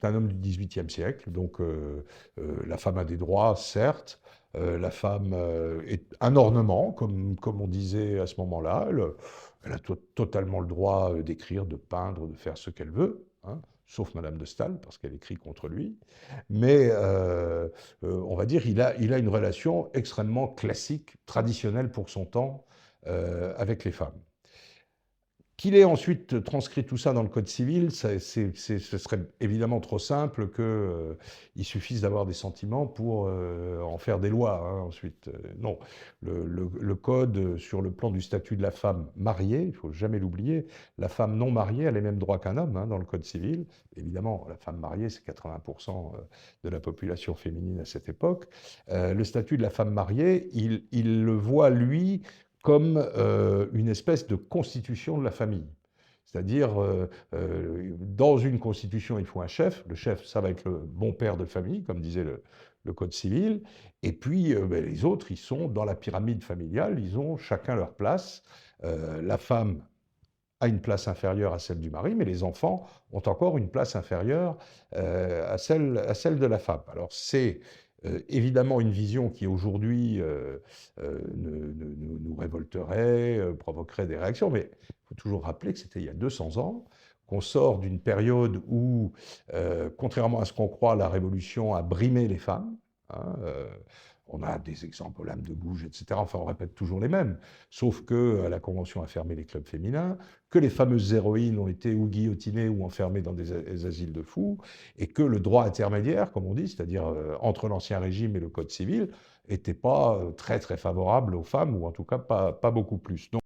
c'est un homme du XVIIIe siècle, donc la femme a des droits, certes. La femme est un ornement, comme on disait à ce moment-là. Elle a totalement le droit d'écrire, de peindre, de faire ce qu'elle veut, hein, sauf Madame de Staël, parce qu'elle écrit contre lui. Mais on va dire il a une relation extrêmement classique, traditionnelle pour son temps, avec les femmes. Qu'il ait ensuite transcrit tout ça dans le Code civil, ce serait évidemment trop simple qu'il suffise d'avoir des sentiments pour en faire des lois, hein, ensuite. Non, le Code, sur le plan du statut de la femme mariée, il ne faut jamais l'oublier, la femme non mariée a les mêmes droits qu'un homme, hein, dans le Code civil. Évidemment, la femme mariée, c'est 80% de la population féminine à cette époque. Le statut de la femme mariée, il le voit, lui, comme une espèce de constitution de la famille. C'est-à-dire, dans une constitution, il faut un chef. Le chef, ça va être le bon père de famille, comme disait le Code civil. Et puis, ben, les autres, ils sont dans la pyramide familiale, ils ont chacun leur place. La femme a une place inférieure à celle du mari, mais les enfants ont encore une place inférieure à celle de la femme. Alors c'est évidemment une vision qui aujourd'hui nous révolterait, provoquerait des réactions, mais il faut toujours rappeler que c'était il y a 200 ans, qu'on sort d'une période où, contrairement à ce qu'on croit, la Révolution a brimé les femmes, hein, on a des exemples, Olympe de Gouges, etc. Enfin, on répète toujours les mêmes. Sauf que la Convention a fermé les clubs féminins, que les fameuses héroïnes ont été ou guillotinées ou enfermées dans des asiles de fous, et que le droit intermédiaire, comme on dit, c'est-à-dire entre l'Ancien Régime et le Code civil, n'était pas très très favorable aux femmes, ou en tout cas pas beaucoup plus. Donc,